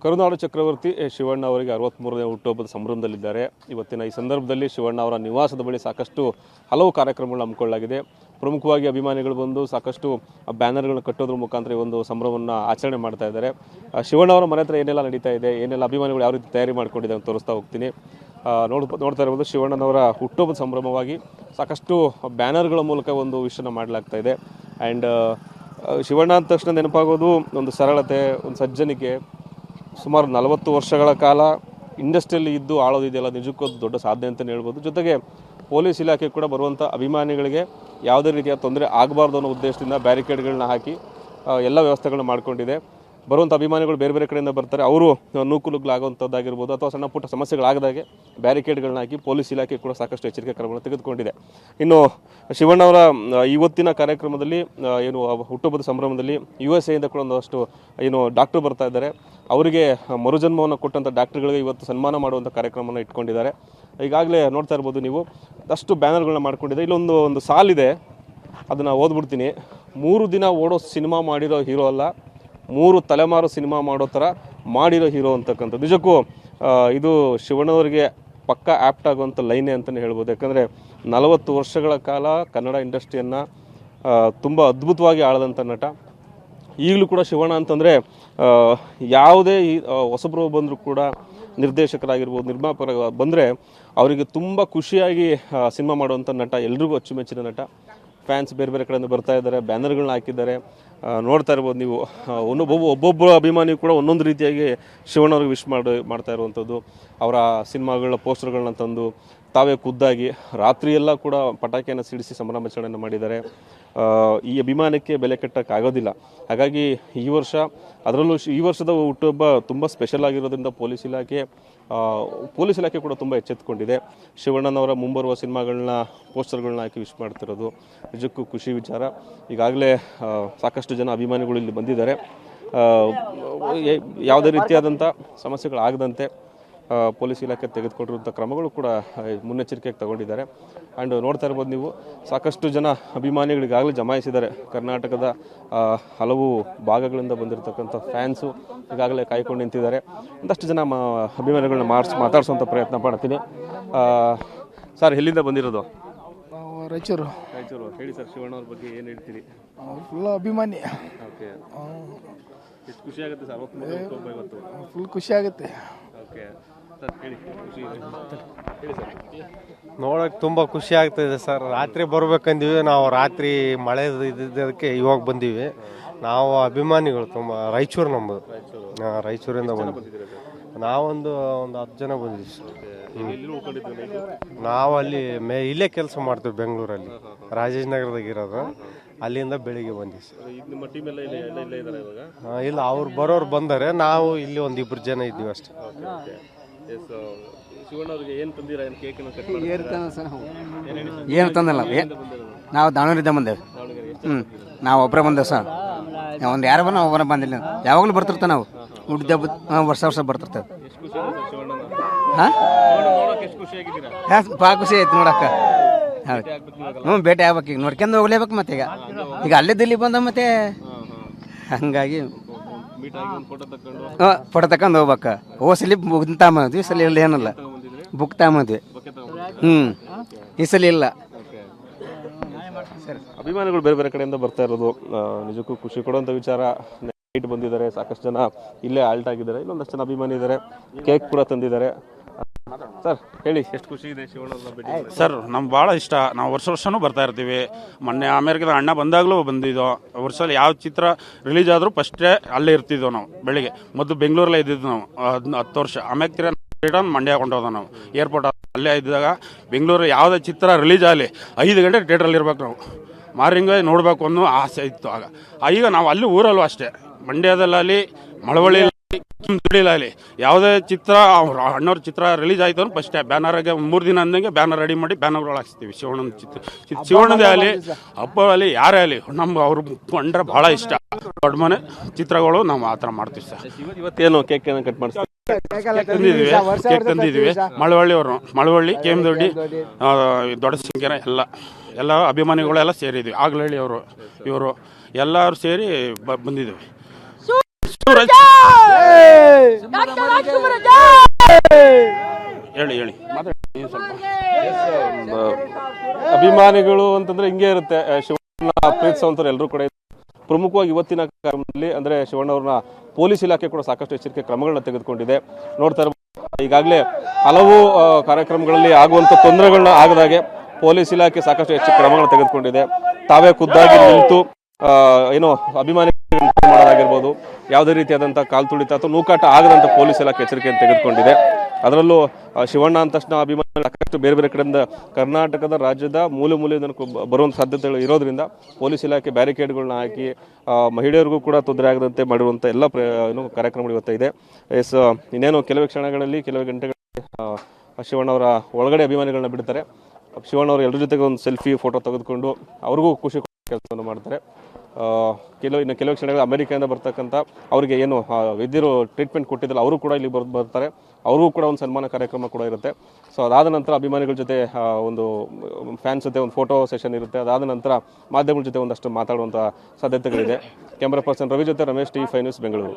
ಕರುನಾಡು ಚಕ್ರವರ್ತಿ ಶಿವಣ್ಣ ಅವರಿಗೆ 63ನೇ ಹುಟ್ಟುಹಬ್ಬದ ಸಂಭ್ರಮದಲ್ಲಿದ್ದಾರೆ. ಇವತ್ತಿನ ಈ ಸಂದರ್ಭದಲ್ಲಿ ಶಿವಣ್ಣ ಅವರ ನಿವಾಸದ ಬಳಿ ಸಾಕಷ್ಟು ಹಲವು ಕಾರ್ಯಕ್ರಮಗಳನ್ನು ಹಮ್ಮಿಕೊಳ್ಳಲಾಗಿದೆ. ಪ್ರಮುಖವಾಗಿ ಅಭಿಮಾನಿಗಳು ಬಂದು ಸಾಕಷ್ಟು ಬ್ಯಾನರ್ಗಳನ್ನು ಕಟ್ಟೋದ್ರ ಮುಖಾಂತರ ಈ ಒಂದು ಸಂಭ್ರಮವನ್ನು ಆಚರಣೆ ಮಾಡ್ತಾ ಇದ್ದಾರೆ. ಶಿವಣ್ಣ ಅವರ ಮನೆ ಹತ್ರ ಏನೆಲ್ಲ ನಡೀತಾ ಇದೆ, ಏನೆಲ್ಲ ಅಭಿಮಾನಿಗಳು ಯಾವ ರೀತಿ ತಯಾರಿ ಮಾಡ್ಕೊಂಡಿದೆ ಅಂತ ತೋರಿಸ್ತಾ ಹೋಗ್ತೀನಿ. ನೋಡ್ತಾ ಇರ್ಬೋದು, ಶಿವಣ್ಣನವರ ಹುಟ್ಟುಹಬ್ಬದ ಸಂಭ್ರಮವಾಗಿ ಸಾಕಷ್ಟು ಬ್ಯಾನರ್ಗಳ ಮೂಲಕ ಒಂದು ವಿಷಯನ ಮಾಡಲಾಗ್ತಾ ಇದೆ. ಆ್ಯಂಡ್ ಶಿವಣ್ಣ ಅಂದ ತಕ್ಷಣ ನೆನಪಾಗೋದು ಒಂದು ಸರಳತೆ, ಒಂದು ಸಜ್ಜನಿಕೆ. ಸುಮಾರು 40 ವರ್ಷಗಳ ಕಾಲ ಇಂಡಸ್ಟ್ರಿಯಲ್ಲಿ ಇದ್ದು ಆಳೋದಿದೆಯಲ್ಲ, ನಿಜಕ್ಕೂ ದೊಡ್ಡ ಸಾಧನೆ ಅಂತಲೇ ಹೇಳ್ಬೋದು. ಜೊತೆಗೆ ಪೊಲೀಸ್ ಇಲಾಖೆ ಕೂಡ ಬರುವಂಥ ಅಭಿಮಾನಿಗಳಿಗೆ ಯಾವುದೇ ರೀತಿಯ ತೊಂದರೆ ಆಗಬಾರ್ದು ಅನ್ನೋ ಉದ್ದೇಶದಿಂದ ಬ್ಯಾರಿಕೇಡ್ಗಳನ್ನ ಹಾಕಿ ಎಲ್ಲ ವ್ಯವಸ್ಥೆಗಳನ್ನ ಮಾಡ್ಕೊಂಡಿದೆ. ಬರುವಂಥ ಅಭಿಮಾನಿಗಳು ಬೇರೆ ಬೇರೆ ಕಡೆಯಿಂದ ಬರ್ತಾರೆ, ಅವರು ನೂಕುನುಗ್ಲಾಗುವಂಥದ್ದಾಗಿರ್ಬೋದು ಅಥವಾ ಸಣ್ಣ ಪುಟ್ಟ ಸಮಸ್ಯೆಗಳಾಗದಾಗೆ ಬ್ಯಾರಿಕೇಡ್ಗಳನ್ನ ಹಾಕಿ ಪೊಲೀಸ್ ಇಲಾಖೆ ಕೂಡ ಸಾಕಷ್ಟು ಎಚ್ಚರಿಕೆ ಕ್ರಮಗಳನ್ನು ತೆಗೆದುಕೊಂಡಿದೆ. ಇನ್ನು ಶಿವಣ್ಣವರ ಇವತ್ತಿನ ಕಾರ್ಯಕ್ರಮದಲ್ಲಿ ಏನು ಹುಟ್ಟುಹಬ್ಬದ ಸಂಭ್ರಮದಲ್ಲಿ USA ಇಂದ ಕೂಡ ಒಂದಷ್ಟು ಡಾಕ್ಟರ್ ಬರ್ತಾ ಇದ್ದಾರೆ. ಅವರಿಗೆ ಮರುಜನ್ಮವನ್ನು ಕೊಟ್ಟಂಥ ಡಾಕ್ಟರ್ಗಳಿಗೆ ಇವತ್ತು ಸನ್ಮಾನ ಮಾಡುವಂಥ ಕಾರ್ಯಕ್ರಮವನ್ನು ಇಟ್ಕೊಂಡಿದ್ದಾರೆ. ಈಗಾಗಲೇ ನೋಡ್ತಾ ಇರ್ಬೋದು ನೀವು, ಅಷ್ಟು ಬ್ಯಾನರ್ಗಳನ್ನ ಮಾಡ್ಕೊಂಡಿದೆ. ಇಲ್ಲೊಂದು ಸಾಲಿದೆ, ಅದನ್ನು ಓದ್ಬಿಡ್ತೀನಿ. 3 ದಿನ ಓಡೋ ಸಿನಿಮಾ ಮಾಡಿರೋ ಹೀರೋ ಅಲ್ಲ, 3 ತಲೆಮಾರು ಸಿನಿಮಾ ಮಾಡೋ ಥರ ಮಾಡಿರೋ ಹೀರೋ ಅಂತಕ್ಕಂಥದ್ದು. ನಿಜಕ್ಕೂ ಇದು ಶಿವಣ್ಣವರಿಗೆ ಪಕ್ಕ ಆ್ಯಪ್ಟ್ ಆಗುವಂಥ ಲೈನೇ ಅಂತಲೇ ಹೇಳ್ಬೋದು. ಯಾಕಂದರೆ 40 ವರ್ಷಗಳ ಕಾಲ ಕನ್ನಡ ಇಂಡಸ್ಟ್ರಿಯನ್ನು ತುಂಬ ಅದ್ಭುತವಾಗಿ ಆಳದಂಥ ನಟ. ಈಗಲೂ ಕೂಡ ಶಿವಣ್ಣ ಅಂತಂದರೆ ಯಾವುದೇ ಹೊಸಬರು ಬಂದರೂ ಕೂಡ, ನಿರ್ದೇಶಕರಾಗಿರ್ಬೋದು, ನಿರ್ಮಾಪಕರ ಬಂದರೆ ಅವರಿಗೆ ತುಂಬ ಖುಷಿಯಾಗಿ ಸಿನಿಮಾ ಮಾಡುವಂಥ ನಟ, ಎಲ್ರಿಗೂ ಅಚ್ಚುಮೆಚ್ಚಿನ ನಟ. ಫ್ಯಾನ್ಸ್ ಬೇರೆ ಬೇರೆ ಕಡೆಯಿಂದ ಬರ್ತಾ ಇದ್ದಾರೆ, ಬ್ಯಾನರ್ಗಳನ್ನ ಹಾಕಿದ್ದಾರೆ. ನೋಡ್ತಾ ಇರ್ಬೋದು ನೀವು, ಒಬ್ಬೊಬ್ಬರು ಅಭಿಮಾನಿ ಕೂಡ ಒಂದೊಂದು ರೀತಿಯಾಗಿ ಶಿವಣ್ಣವ್ರಿಗೆ ವಿಶ್ ಮಾಡ್ತಾ ಇರುವಂಥದ್ದು. ಅವರ ಸಿನಿಮಾಗಳ ಪೋಸ್ಟರ್ಗಳನ್ನ ತಂದು ತಾವೇ ಖುದ್ದಾಗಿ ರಾತ್ರಿಯೆಲ್ಲ ಕೂಡ ಪಟಾಕಿಯನ್ನು ಸಿಡಿಸಿ ಸಂಭ್ರಮಾಚರಣೆಯನ್ನು ಮಾಡಿದ್ದಾರೆ. ಈ ಅಭಿಮಾನಕ್ಕೆ ಬೆಲೆ ಕಟ್ಟೋಕ್ಕಾಗೋದಿಲ್ಲ. ಹಾಗಾಗಿ ಈ ವರ್ಷ, ಅದರಲ್ಲೂ ಈ ವರ್ಷದ ಹುಟ್ಟುಹಬ್ಬ ತುಂಬ ಸ್ಪೆಷಲ್ ಆಗಿರೋದ್ರಿಂದ ಪೊಲೀಸ್ ಇಲಾಖೆ ಕೂಡ ತುಂಬ ಎಚ್ಚೆತ್ತುಕೊಂಡಿದೆ. ಶಿವಣ್ಣನವರ ಮುಂಬರುವ ಸಿನಿಮಾಗಳನ್ನ ಪೋಸ್ಟರ್ಗಳನ್ನ ಹಾಕಿ ವಿಶ್ ಮಾಡ್ತಿರೋದು ನಿಜಕ್ಕೂ ಖುಷಿ ವಿಚಾರ. ಈಗಾಗಲೇ ಸಾಕಷ್ಟು ಜನ ಅಭಿಮಾನಿಗಳು ಇಲ್ಲಿ ಬಂದಿದ್ದಾರೆ. ಯಾವುದೇ ರೀತಿಯಾದಂಥ ಸಮಸ್ಯೆಗಳಾಗದಂತೆ ಪೊಲೀಸ್ ಇಲಾಖೆ ತೆಗೆದುಕೊಂಡಿರುವಂಥ ಕ್ರಮಗಳು ಕೂಡ ಮುನ್ನೆಚ್ಚರಿಕೆಯಾಗಿ ತಗೊಂಡಿದ್ದಾರೆ. ಆ್ಯಂಡ್ ನೋಡ್ತಾ ಇರ್ಬೋದು ನೀವು, ಸಾಕಷ್ಟು ಜನ ಅಭಿಮಾನಿಗಳಿಗಾಗಲೇ ಜಮಾಯಿಸಿದ್ದಾರೆ. ಕರ್ನಾಟಕದ ಹಲವು ಭಾಗಗಳಿಂದ ಬಂದಿರತಕ್ಕಂಥ ಫ್ಯಾನ್ಸು ಈಗಾಗಲೇ ಕಾಯ್ಕೊಂಡು ನಿಂತಿದ್ದಾರೆ. ಒಂದಷ್ಟು ಜನ ಅಭಿಮಾನಿಗಳನ್ನ ಮಾತಾಡಿಸುವಂಥ ಪ್ರಯತ್ನ ಮಾಡ್ತೀನಿ. ಸರ್, ಎಲ್ಲಿಂದ ಬಂದಿರೋದು? ರಾಯಚೂರು. ಹೇಳಿ ಸರ್, ಶಿವಣ್ಣವ್ರ ಬಗ್ಗೆ ಏನು ಹೇಳ್ತೀರಿ? ಫುಲ್ ಅಭಿಮಾನಿ. ಓಕೆ, ಎಷ್ಟು ಖುಷಿ ಆಗುತ್ತೆ ಸರ್? ಇವತ್ತು ಫುಲ್ ಖುಷಿ ಆಗುತ್ತೆ. ಓಕೆ ಸರ್, ಹೇಳಿ. ಖುಷಿ ಹೇಳಿ ಸರ್. ನೋಡೋಕೆ ತುಂಬ ಖುಷಿ ಆಗ್ತಾಯಿದೆ ಸರ್. ರಾತ್ರಿ ಬರ್ಬೇಕಂದೀವಿ ನಾವು, ರಾತ್ರಿ ಮಳೆ ಇದ್ದದಕ್ಕೆ ಇವಾಗ ಬಂದೀವಿ. ನಾವು ಅಭಿಮಾನಿಗಳು ತುಂಬ. ರಾಯಚೂರು ನಮ್ಮದು. ರಾಯಚೂರಿಂದ ಬಂದಿದ್ದೀವಿ. ನಾವೊಂದು 10 ಜನ ಬಂದಿದ್ದೀವಿ ಸರ್. ನಾವು ಅಲ್ಲಿ ಇಲ್ಲೇ ಕೆಲಸ ಮಾಡ್ತೀವಿ, ಬೆಂಗಳೂರಲ್ಲಿ, ರಾಜೇಶ್ ನಗರದಾಗ ಇರೋದು. ಅಲ್ಲಿಂದ ಬೆಳಿಗ್ಗೆ ಬಂದಿವಿ ಸರ್. ಇಲ್ಲ, ಅವ್ರು ಬರೋರು ಬಂದರೆ, ನಾವು ಇಲ್ಲಿ 1-2 ಜನ ಇದ್ದೀವಿ ಅಷ್ಟೇ. ಏನು ತಂದಲ್ಲ, ನಾವು ದಾವಣಗೆರೆಯಿಂದ ಬಂದೇವೆ. ನಾವು ಒಬ್ಬರೇ ಬಂದೇವೆ ಸರ್. ಒಂದು ಯಾರು ಬಂದು ಒಬ್ಬರ ಬಂದಿಲ್ಲ. ಯಾವಾಗಲೂ ಬರ್ತಿರ್ತೇವೆ ನಾವು. ಹುಟ್ಟಿದ ವರ್ಷ ಬರ್ತಿರ್ತೇವೆ. ಹಾಂ, ಭಾಳ ಖುಷಿ ಆಯ್ತು ನೋಡಕ್ಕ. ಹೌದು, ಭೇಟಿ ಆಗ್ಬೇಕು. ಈಗ ನೋಡ್ಕೊಂಡು ಹೋಗ್ಲೇಬೇಕು. ಮತ್ತೆ ಈಗ ಅಲ್ಲೇ ದಿಲ್ಲಿ ಬಂದ, ಮತ್ತೆ ಹಂಗಾಗಿ ಫೋಟೋ ತಕೊಂಡು ಹೋಗ್ಬೇಕು. ಸಲ ಬುಕ್ ತಗೊಂಬಂದ್ವಿ, ಈ ಸಲ ಇಲ್ಲ, ಏನಲ್ಲ ಬುಕ್ ತಗೊಂಬಂದ್ವಿ. ಈ ಸಲ ಇಲ್ಲ. ಅಭಿಮಾನಿಗಳು ಬೇರೆ ಬೇರೆ ಕಡೆಯಿಂದ ಬರ್ತಾ ಇರೋದು ನಿಜಕ್ಕೂ ಖುಷಿ ಕೊಡುವಂಥ ವಿಚಾರ. ನೈಟ್ ಬಂದಿದ್ದಾರೆ, ಸಾಕಷ್ಟು ಜನ ಇಲ್ಲೇ ಆಲ್ಟ್ ಆಗಿದ್ದಾರೆ. ಇನ್ನೊಂದಷ್ಟು ಜನ ಅಭಿಮಾನಿ ಇದ್ದಾರೆ, ಕೇಕ್ ಕೂಡ ತಂದಿದ್ದಾರೆ. ಸರ್, ಹೇಳಿ, ಎಷ್ಟು ಖುಷಿ ಇದೆ ಶಿವಣ್ಣ ಭೇಟಿ? ಸರ್, ನಮ್ಗೆ ಭಾಳ ಇಷ್ಟ. ನಾವು ವರ್ಷನೂ ಬರ್ತಾ ಇರ್ತೀವಿ. ಮೊನ್ನೆ ಅಮೇರಿಕದ ಅಣ್ಣ ಬಂದಾಗಲೂ ಬಂದಿದ್ದೋ. ವರ್ಷದಲ್ಲಿ ಯಾವ ಚಿತ್ರ ರಿಲೀಸ್ ಆದರೂ ಫಸ್ಟೇ ಅಲ್ಲೇ ಇರ್ತಿದ್ದೋ ನಾವು. ಬೆಳಿಗ್ಗೆ ಮೊದಲು ಬೆಂಗಳೂರಲ್ಲೇ ಇದ್ದಿದ್ದು ನಾವು 10 ವರ್ಷ. ಆಮೇಲೆ ರಿಟರ್ನ್ ಮಂಡ್ಯ ಕೊಂಡೋದ ನಾವು. ಏರ್ಪೋರ್ಟ್ ಅಲ್ಲೇ ಇದ್ದಾಗ ಬೆಂಗಳೂರು ಯಾವುದೇ ಚಿತ್ರ ರಿಲೀಸ್ ಆಗಲಿ 5 ಗಂಟೆ ಥಿಯೇಟ್ರಲ್ಲಿ ಇರ್ಬೇಕು ನಾವು. ಮಾರಿಂಗ ನೋಡಬೇಕು ಅನ್ನೋ ಆಸೆ ಇತ್ತು ಆಗ. ಈಗ ನಾವು ಅಲ್ಲಿ ಊರಲ್ಲೂ ಅಷ್ಟೇ, ಮಂಡ್ಯದಲ್ಲಾಗಲಿ, ಮಳವಳ್ಳಿ ದುಡಿಲಾಗಲಿ, ಯಾವುದೇ ಚಿತ್ರ ಅಣ್ಣವ್ರ ಚಿತ್ರ ರಿಲೀಸ್ ಆಯ್ತು ಅಂದ್ರೆ ಫಸ್ಟೇ ಬ್ಯಾನರ್ಗೆ 3 ದಿನ ಅಂದಂಗೆ ಬ್ಯಾನರ್ ರೆಡಿ ಮಾಡಿ ಬ್ಯಾನರ್ಗಳು ಹಾಕ್ಸ್ತೀವಿ. ಶಿವಣ್ಣನ ಶಿವಣ್ಣದೇ ಆಗಲಿ, ಹಬ್ಬದಲ್ಲಿ ಯಾರೇ ಆಗಲಿ, ನಮ್ಗೆ ಅವ್ರು ಕಂಡ್ರೆ ಭಾಳ ಇಷ್ಟ. ದೊಡ್ಡ ಮನೆ ಚಿತ್ರಗಳು ನಾವು ಆ ಥರ ಮಾಡ್ತೀವಿ ಸರ್. ಇವತ್ತೇನು ಕೇಕ್ ಕಟ್ ಮಾಡಿಸ್ತೀವಿ? ಕೇಕ್ ತಂದಿದ್ದೀವಿ. ಮಳವಳ್ಳಿ, KM ದೊಡ್ಡಿ, ದೊಡ್ಡ ಸಿಂಗರ ಎಲ್ಲ ಅಭಿಮಾನಿಗಳೆಲ್ಲ ಸೇರಿದ್ವಿ. ಆಗ್ಲಹಳ್ಳಿ ಇವರು ಎಲ್ಲರೂ ಸೇರಿ ಬಂದಿದ್ದೀವಿ. ಹೇಳಿ ಹೇಳಿ ಮಾತಾಡಿ ನೀವು ಸ್ವಲ್ಪ. ಅಭಿಮಾನಿಗಳು ಅಂತಂದ್ರೆ ಹಿಂಗೆ ಇರುತ್ತೆ. ಶಿವಣ್ಣ ಪ್ರೀತಿಸುವಂತವ್ರು ಎಲ್ಲರೂ ಕೂಡ ಪ್ರಮುಖವಾಗಿ ಇವತ್ತಿನ ಕಾರ್ಯಕ್ರಮದಲ್ಲಿ ಅಂದ್ರೆ ಶಿವಣ್ಣ ಅವ್ರನ್ನ ಪೊಲೀಸ್ ಇಲಾಖೆ ಕೂಡ ಸಾಕಷ್ಟು ಎಚ್ಚರಿಕೆ ಕ್ರಮಗಳನ್ನ ತೆಗೆದುಕೊಂಡಿದೆ. ನೋಡ್ತಾ ಇರಬಹುದು ಈಗಾಗಲೇ ಹಲವು ಕಾರ್ಯಕ್ರಮಗಳಲ್ಲಿ ಆಗುವಂತ ತೊಂದರೆಗಳನ್ನ ಆಗದಾಗೆ ಪೊಲೀಸ್ ಇಲಾಖೆ ಸಾಕಷ್ಟು ಎಚ್ಚರಿಕೆ ಕ್ರಮಗಳನ್ನ ತೆಗೆದುಕೊಂಡಿದೆ. ತಾವೇ ಖುದ್ದಾಗಿ ನಿಂತು ಏನೋ ಅಭಿಮಾನಿಗಳು ಮಾಡೋದಾಗಿರ್ಬೋದು, ಯಾವುದೇ ರೀತಿಯಾದಂತಹ ಕಾಲ್ ತುಳಿತ ಅಥವಾ ನೂಕಾಟ ಆಗದಂತ ಪೊಲೀಸ್ ಇಲಾಖೆ ಎಚ್ಚರಿಕೆಯನ್ನು ತೆಗೆದುಕೊಂಡಿದೆ. ಅದರಲ್ಲೂ ಶಿವಣ್ಣ ಅಂದ ತಕ್ಷಣ ಅಭಿಮಾನಿಗಳು ಸಾಕಷ್ಟು ಬೇರೆ ಬೇರೆ ಕಡೆಯಿಂದ ಕರ್ನಾಟಕದ ರಾಜ್ಯದ ಮೂಲೆ ಮೂಲೆಯಿಂದ ಬರುವಂತ ಸಾಧ್ಯತೆಗಳು ಇರೋದ್ರಿಂದ ಪೊಲೀಸ್ ಇಲಾಖೆ ಬ್ಯಾರಿಕೇಡ್ಗಳನ್ನ ಹಾಕಿ ಮಹಿಳೆಯರಿಗೂ ಕೂಡ ತೊಂದರೆ ಆಗದಂತೆ ಮಾಡಿರುವಂಥ ಎಲ್ಲ ಕಾರ್ಯಕ್ರಮಗಳು ಇವತ್ತು ಇದೆ. ಎಸ್, ಇನ್ನೇನು ಕೆಲವೇ ಕ್ಷಣಗಳಲ್ಲಿ ಕೆಲವೇ ಗಂಟೆಗಳಲ್ಲಿ ಶಿವಣ್ಣ ಅವರ ಒಳಗಡೆ ಅಭಿಮಾನಿಗಳನ್ನ ಬಿಡ್ತಾರೆ. ಶಿವಣ್ಣ ಅವರು ಎಲ್ಲರ ಜೊತೆಗೆ ಒಂದು ಸೆಲ್ಫಿ ಫೋಟೋ ತೆಗೆದುಕೊಂಡು ಅವ್ರಿಗೂ ಖುಷಿ ಕೆಲಸವನ್ನು ಮಾಡ್ತಾರೆ. ಇನ್ನು ಕೆಲವು ಕ್ಷಣಗಳು ಅಮೆರಿಕೆಯಿಂದ ಬರ್ತಕ್ಕಂಥ ಅವರಿಗೆ ಏನು ವೈದ್ಯರು ಟ್ರೀಟ್ಮೆಂಟ್ ಕೊಟ್ಟಿದ್ದಲ್ಲ ಅವರು ಕೂಡ ಇಲ್ಲಿ ಬರ್ತಾರೆ. ಅವ್ರಿಗೂ ಕೂಡ ಒಂದು ಸನ್ಮಾನ ಕಾರ್ಯಕ್ರಮ ಕೂಡ ಇರುತ್ತೆ. ಸೊ ಅದಾದ ನಂತರ ಅಭಿಮಾನಿಗಳ ಜೊತೆ ಒಂದು ಫ್ಯಾನ್ಸ್ ಜೊತೆ ಒಂದು ಫೋಟೋ ಸೆಷನ್ ಇರುತ್ತೆ. ಅದಾದ ನಂತರ ಮಾಧ್ಯಮಗಳ ಜೊತೆ ಒಂದಷ್ಟು ಮಾತಾಡುವಂಥ ಸಾಧ್ಯತೆಗಳಿದೆ. ಕ್ಯಾಮ್ರಾ ಪರ್ಸನ್ ರವಿ ಜೊತೆ ರಮೇಶ್, ಟಿ5 ನ್ಯೂಸ್, ಬೆಂಗಳೂರು.